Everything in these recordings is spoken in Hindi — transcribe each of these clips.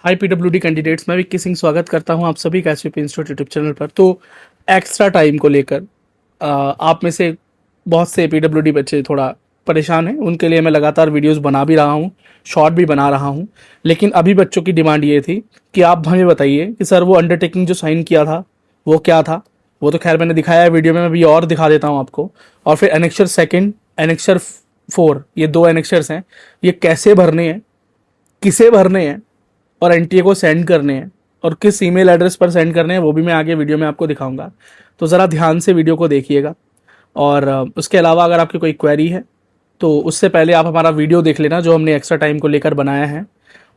हाय पीडब्ल्यूडी कैंडिडेट्स, मैं विक्की सिंह स्वागत करता हूं आप सभी का एसवीपी इंस्टीट्यूट यूट्यूब चैनल पर। तो एक्स्ट्रा टाइम को लेकर आप में से बहुत से पीडब्ल्यूडी बच्चे थोड़ा परेशान हैं, उनके लिए मैं लगातार वीडियोस बना भी रहा हूं, शॉर्ट भी बना रहा हूं। लेकिन अभी बच्चों की डिमांड ये थी कि आप हमें बताइए कि सर वो अंडरटेकिंग जो साइन किया था वो क्या था। वो तो खैर मैंने दिखाया है वीडियो में, मैं अभी और दिखा देता हूँ आपको। और फिर एनेक्शर सेकेंड, एनेक्शर 4, ये 2 एनेक्शर्स हैं, ये कैसे भरने हैं, किसे भरने हैं और एनटीए को सेंड करने हैं और किस ईमेल एड्रेस पर सेंड करने हैं, वो भी मैं आगे वीडियो में आपको दिखाऊंगा। तो ज़रा ध्यान से वीडियो को देखिएगा। और उसके अलावा अगर आपकी कोई क्वेरी है तो उससे पहले आप हमारा वीडियो देख लेना जो हमने एक्स्ट्रा टाइम को लेकर बनाया है।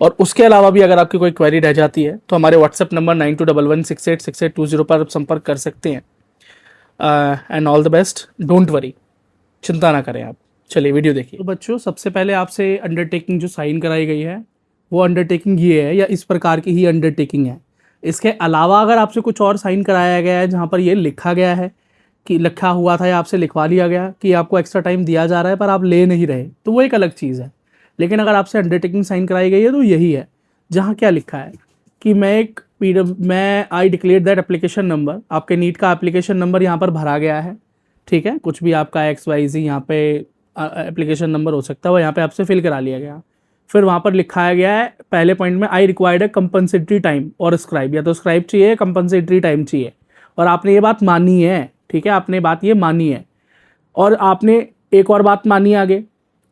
और उसके अलावा भी अगर आपकी कोई क्वेरी रह जाती है तो हमारे व्हाट्सएप नंबर 9211686820 पर आप संपर्क कर सकते हैं। And all the best, don't worry, चिंता ना करें आप। चलिए वीडियो देखिए। तो बच्चों, सबसे पहले आपसे अंडरटेकिंग जो साइन कराई गई है वो अंडरटेकिंग ये है या इस प्रकार की ही अंडरटेकिंग है। इसके अलावा अगर आपसे कुछ और साइन कराया गया है जहाँ पर ये लिखा गया है कि लिखा हुआ था या आपसे लिखवा लिया गया कि आपको एक्स्ट्रा टाइम दिया जा रहा है पर आप ले नहीं रहे, तो वो एक अलग चीज़ है। लेकिन अगर आपसे अंडरटेकिंग साइन कराई गई है तो यही है, जहाँ क्या लिखा है कि मैं I declare that application number, आपके नीट का एप्लीकेशन नंबर यहाँ पर भरा गया है। ठीक है, कुछ भी आपका XYZ यहाँ पे एप्लीकेशन नंबर हो सकता है, वो यहाँ पे आपसे फिल करा लिया गया। फिर वहाँ पर लिखाया गया है पहले पॉइंट में, I required A compensatory time और स्क्राइब, या तो स्क्राइब चाहिए, कंपनसेटरी टाइम चाहिए। और आपने ये बात मानी है, ठीक है, आपने बात ये मानी है। और आपने एक और बात मानी आगे,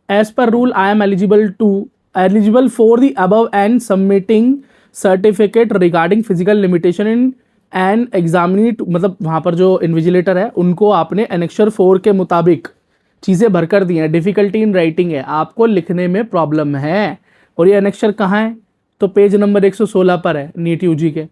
as per rule I am eligible for the above and submitting certificate regarding physical limitation in and examinee, मतलब वहाँ पर जो इन्विजिलेटर है उनको आपने एनेक्शर 4 के मुताबिक चीज़ें भरकर दी हैं। डिफ़िकल्टी इन राइटिंग है, आपको लिखने में प्रॉब्लम है। और ये एनेक्शर कहाँ है, तो पेज नंबर 116 पर है नीट यूजी के।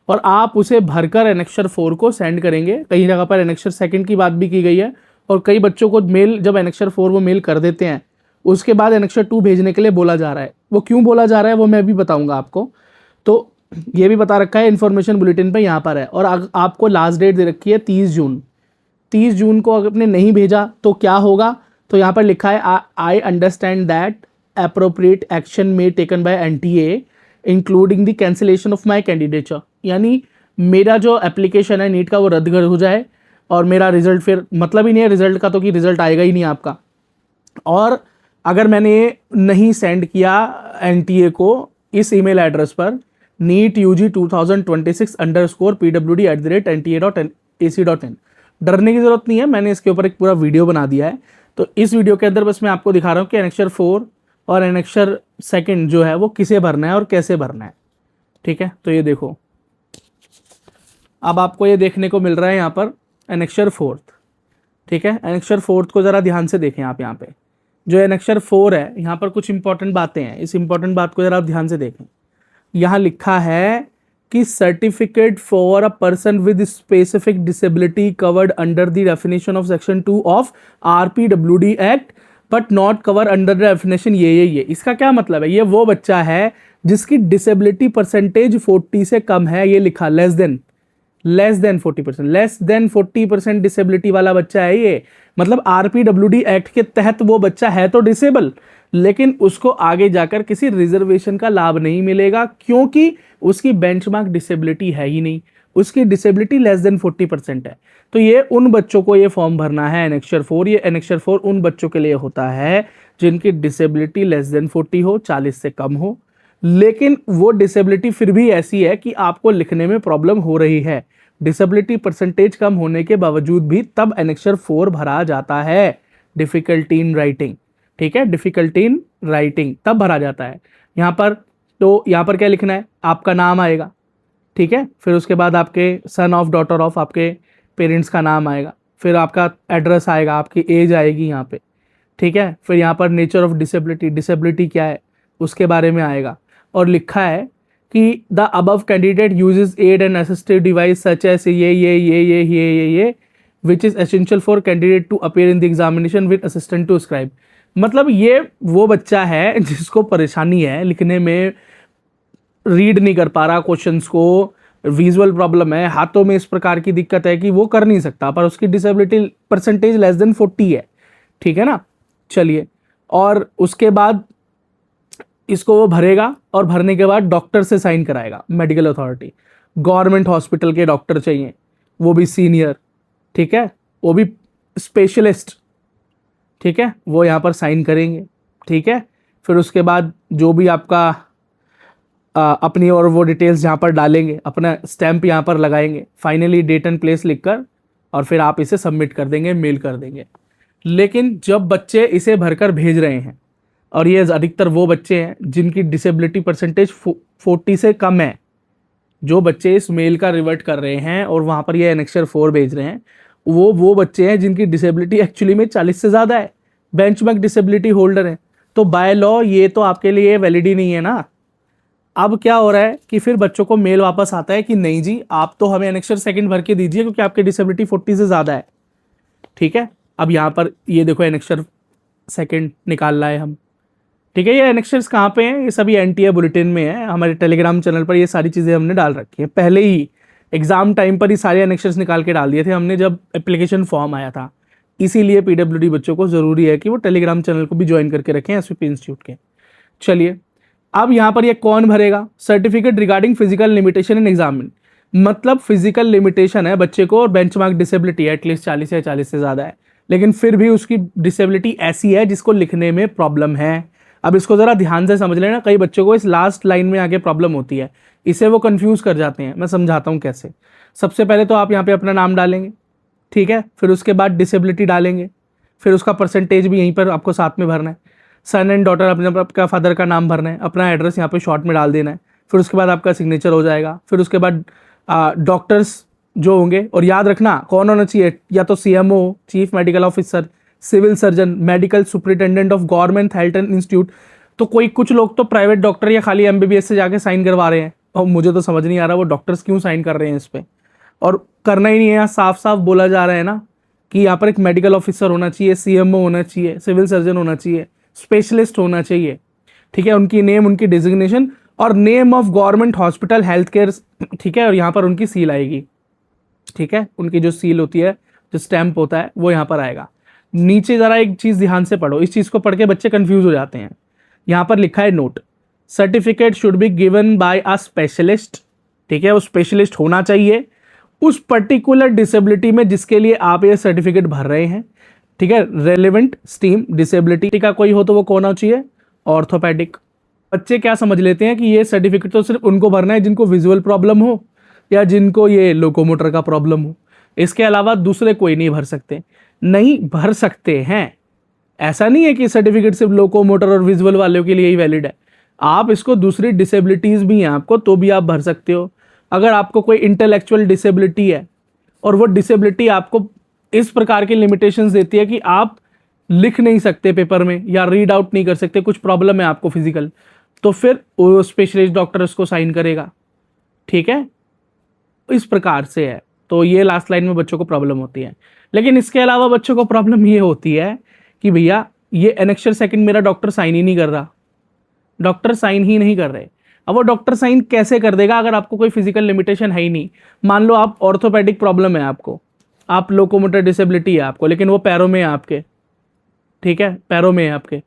और आप उसे भरकर एनेक्शर 4 को सेंड करेंगे। कई जगह पर एनेक्शर सेकंड की बात भी की गई है। और कई बच्चों को मेल, जब एनेक्शर 4 वो मेल कर देते हैं उसके बाद एनेक्शर 2 भेजने के लिए बोला जा रहा है। वो क्यों बोला जा रहा है वो मैं भी बताऊँगा आपको। तो ये भी बता रखा है इन्फॉर्मेशन बुलेटिन पर, यहाँ पर है। और आपको लास्ट डेट दे रखी है 30 जून। 30 जून को अगर आपने नहीं भेजा तो क्या होगा, तो यहाँ पर लिखा है I understand that appropriate action में taken by NTA including the cancellation of my candidature, यानी मेरा जो एप्लीकेशन है नीट का वो रद्द हो जाए और मेरा रिजल्ट, फिर मतलब ही नहीं है रिजल्ट का, तो कि रिजल्ट आएगा ही नहीं आपका। और अगर मैंने नहीं सेंड किया एनटीए को इस ईमेल एड्रेस पर neetug2026_pwd@nta.ac.in, डरने की जरूरत नहीं है, मैंने इसके ऊपर एक पूरा वीडियो बना दिया है। तो इस वीडियो के अंदर बस मैं आपको दिखा रहा हूँ कि एनेक्शर 4 और एनेक्शर सेकंड जो है वो किसे भरना है और कैसे भरना है। ठीक है, तो ये देखो, अब आपको ये देखने को मिल रहा है यहाँ पर एनेक्शर 4। ठीक है, एनेक्शर 4 को ज़रा ध्यान से देखें आप। यहाँ पे जो एनेक्शर 4 है, यहाँ पर कुछ इंपॉर्टेंट बातें हैं, इस इंपॉर्टेंट बात को ज़रा आप ध्यान से देखें। यहाँ लिखा है कि certificate for a person with specific disability covered under the definition of section 2 of RPWD act but not cover under the definition ये। इसका क्या मतलब है, ये वो बच्चा है जिसकी डिसेबिलिटी परसेंटेज 40 से कम है। ये लिखा less than 40%, less than 40% disability वाला बच्चा है ये। मतलब RPWD एक्ट के तहत वो बच्चा है तो डिसेबल, लेकिन उसको आगे जाकर किसी रिजर्वेशन का लाभ नहीं मिलेगा क्योंकि उसकी बेंचमार्क डिसेबिलिटी है ही नहीं, उसकी डिसेबिलिटी लेस देन 40% है। तो ये उन बच्चों को ये फॉर्म भरना है एनेक्शर 4। ये एनेक्शर 4 उन बच्चों के लिए होता है जिनकी डिसेबिलिटी लेस देन 40 हो, 40 से कम हो, लेकिन वो डिसेबिलिटी फिर भी ऐसी है कि आपको लिखने में प्रॉब्लम हो रही है। डिसेबिलिटी परसेंटेज कम होने के बावजूद भी तब एनेक्शर 4 भरा जाता है, डिफिकल्टी इन राइटिंग। ठीक है, डिफिकल्टी इन राइटिंग तब भरा जाता है यहाँ पर। तो यहाँ पर क्या लिखना है, आपका नाम आएगा, ठीक है, फिर उसके बाद आपके सन ऑफ, डॉटर ऑफ, आपके पेरेंट्स का नाम आएगा, फिर आपका एड्रेस आएगा, आपकी एज आएगी यहाँ पे, ठीक है, फिर यहाँ पर नेचर ऑफ डिसेबिलिटी, डिसेबिलिटी क्या है उसके बारे में आएगा। और लिखा है कि the above candidate uses aid and assistive device such as ये which is essential for candidate to appear in the examination with assistant to scribe. मतलब ये वो बच्चा है जिसको परेशानी है लिखने में, रीड नहीं कर पा रहा क्वेश्चंस को, विजुअल प्रॉब्लम है, हाथों में इस प्रकार की दिक्कत है कि वो कर नहीं सकता, पर उसकी डिसेबिलिटी परसेंटेज लेस देन 40 है। ठीक है ना, चलिए। और उसके बाद इसको वो भरेगा और भरने के बाद डॉक्टर से साइन कराएगा, मेडिकल अथॉरिटी। गवर्नमेंट हॉस्पिटल के डॉक्टर चाहिए, वो भी सीनियर, ठीक है, वो भी स्पेशलिस्ट, ठीक है, वो यहाँ पर साइन करेंगे, ठीक है। फिर उसके बाद जो भी आपका अपनी और वो डिटेल्स यहाँ पर डालेंगे, अपना स्टैंप यहाँ पर लगाएंगे, फाइनली डेट एंड प्लेस लिखकर, और फिर आप इसे सबमिट कर देंगे, मेल कर देंगे। लेकिन जब बच्चे इसे भरकर भेज रहे हैं, और ये अधिकतर वो बच्चे हैं जिनकी डिसेबिलिटी परसेंटेज 40 से कम है, जो बच्चे इस मेल का रिवर्ट कर रहे हैं और वहाँ पर ये एनेक्सर 4 भेज रहे हैं, वो बच्चे हैं जिनकी डिसेबिलिटी एक्चुअली में 40 से ज़्यादा है, बेंचमार्क डिसेबिलिटी होल्डर हैं। तो बाय लॉ ये तो आपके लिए वैलिड ही नहीं है ना। अब क्या हो रहा है कि फिर बच्चों को मेल वापस आता है कि नहीं जी, आप तो हमें एनेक्सर सेकंड भर के दीजिए क्योंकि आपकी डिसेबिलिटी 40 से ज़्यादा है, ठीक है। अब यहाँ पर ये देखो एनेक्सर सेकंड निकाल रहा है हम, ठीक है। ये एनेक्सर्स कहाँ पे हैं, ये सभी एनटीए बुलेटिन में है, हमारे टेलीग्राम चैनल पर ये सारी चीज़ें हमने डाल रखी है। पहले ही एग्जाम टाइम पर ही सारे एनेक्सर्स निकाल के डाल दिए थे हमने जब एप्लीकेशन फॉर्म आया था। इसीलिए पीडब्ल्यूडी बच्चों को ज़रूरी है कि वो टेलीग्राम चैनल को भी ज्वाइन करके रखें एसवीपी इंस्टीट्यूट के। चलिए, अब यहाँ पर ये कौन भरेगा, सर्टिफिकेट रिगार्डिंग फिजिकल लिमिटेशन इन एग्जामिन, मतलब फिजिकल लिमिटेशन है बच्चे को और बेंचमार्क डिसेबिलिटी है एटलीस्ट 40 या 40 से ज़्यादा है, लेकिन फिर भी उसकी डिसेबिलिटी ऐसी है जिसको लिखने में प्रॉब्लम है। अब इसको ज़रा ध्यान से समझ लेना, कई बच्चों को इस लास्ट लाइन में आगे प्रॉब्लम होती है, इसे वो कंफ्यूज कर जाते हैं। मैं समझाता हूँ कैसे। सबसे पहले तो आप यहाँ पे अपना नाम डालेंगे, ठीक है, फिर उसके बाद डिसेबिलिटी डालेंगे, फिर उसका परसेंटेज भी यहीं पर आपको साथ में भरना है, सन एंड डॉटर अपने आपका फादर का नाम भरना है, अपना एड्रेस यहाँ पे शॉर्ट में डाल देना है, फिर उसके बाद आपका सिग्नेचर हो जाएगा। फिर उसके बाद डॉक्टर्स जो होंगे, और याद रखना कौन होना चाहिए, या तो CMO, chief medical officer, civil surgeon, medical superintendent of government health and institute. तो कुछ लोग तो प्राइवेट डॉक्टर या खाली एमबीबीएस से जाके साइन करवा रहे हैं, और मुझे तो समझ नहीं आ रहा वो डॉक्टर्स क्यों साइन कर रहे हैं इस पर। और करना ही नहीं है, यहाँ साफ साफ बोला जा रहा है ना कि यहाँ पर एक मेडिकल ऑफिसर होना चाहिए, सीएमओ होना चाहिए, सिविल सर्जन होना चाहिए, स्पेशलिस्ट होना चाहिए, ठीक है, उनकी नेम, उनकी डिजिग्नेशन और name of government hospital health care, ठीक है, और यहाँ पर उनकी सील आएगी, ठीक है, उनकी जो सील होती है, जो स्टैंप होता है वो यहाँ पर आएगा। नीचे जरा एक चीज ध्यान से पढ़ो, इस चीज को पढ़ के बच्चे कंफ्यूज हो जाते हैं। यहाँ पर लिखा है note, certificate should be given by a specialist, ठीक है, वो स्पेशलिस्ट होना चाहिए उस पर्टिकुलर डिसेबिलिटी में जिसके लिए आप ये सर्टिफिकेट भर रहे हैं, ठीक है। रेलेवेंट स्ट्रीम डिसेबिलिटी का कोई हो तो वो कौन होना चाहिए, ऑर्थोपेडिक। बच्चे क्या समझ लेते हैं कि ये सर्टिफिकेट तो सिर्फ उनको भरना है जिनको विजुअल प्रॉब्लम हो या जिनको ये लोकोमोटर का प्रॉब्लम हो, इसके अलावा दूसरे कोई नहीं भर सकते। नहीं, भर सकते हैं, ऐसा नहीं है कि सर्टिफिकेट सिर्फ लोकोमोटर और विजुअल वालों के लिए ही वैलिड है, आप इसको दूसरी डिसेबिलिटीज भी हैं आपको तो भी आप भर सकते हो। अगर आपको कोई इंटेलेक्चुअल डिसेबिलिटी है और वो डिसेबिलिटी आपको इस प्रकार की लिमिटेशंस देती है कि आप लिख नहीं सकते पेपर में या रीड आउट नहीं कर सकते, कुछ प्रॉब्लम है आपको फिजिकल, तो फिर वो स्पेशलिस्ट डॉक्टर उसको साइन करेगा, ठीक है, इस प्रकार से है। तो ये लास्ट लाइन में बच्चों को प्रॉब्लम होती है। लेकिन इसके अलावा बच्चों को प्रॉब्लम ये होती है कि भैया ये एनेक्सर सेकंड मेरा डॉक्टर साइन ही नहीं कर रहा, डॉक्टर साइन ही नहीं कर रहे। अब वो डॉक्टर साइन कैसे कर देगा अगर आपको कोई फिजिकल लिमिटेशन है ही नहीं। मान लो आप ऑर्थोपेडिक प्रॉब्लम है आपको, आप लोकोमोटर डिसेबिलिटी है आपको, लेकिन वो पैरों में है आपके, ठीक है, पैरों में है आपके,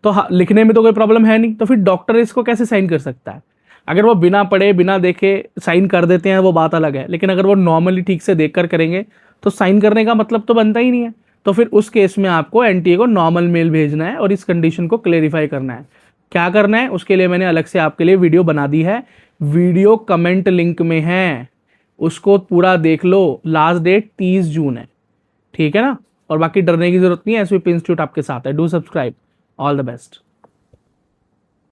तो लिखने में तो कोई प्रॉब्लम है नहीं, तो फिर डॉक्टर इसको कैसे साइन कर सकता है। अगर वो बिना पढ़े बिना देखे साइन कर देते हैं वो बात अलग है, लेकिन अगर वो नॉर्मली ठीक से देखकर करेंगे तो साइन करने का मतलब तो बनता ही नहीं है। तो फिर उस केस में आपको एनटीए को नॉर्मल मेल भेजना है और इस कंडीशन को क्लेरिफाई करना है। क्या करना है उसके लिए मैंने अलग से आपके लिए वीडियो बना दी है, वीडियो कमेंट लिंक में है, उसको पूरा देख लो। लास्ट डेट 30 जून है, ठीक है ना। और बाकी डरने की जरूरत नहीं है, एसवीपी इंस्टीट्यूट आपके साथ है। Do subscribe. All the best.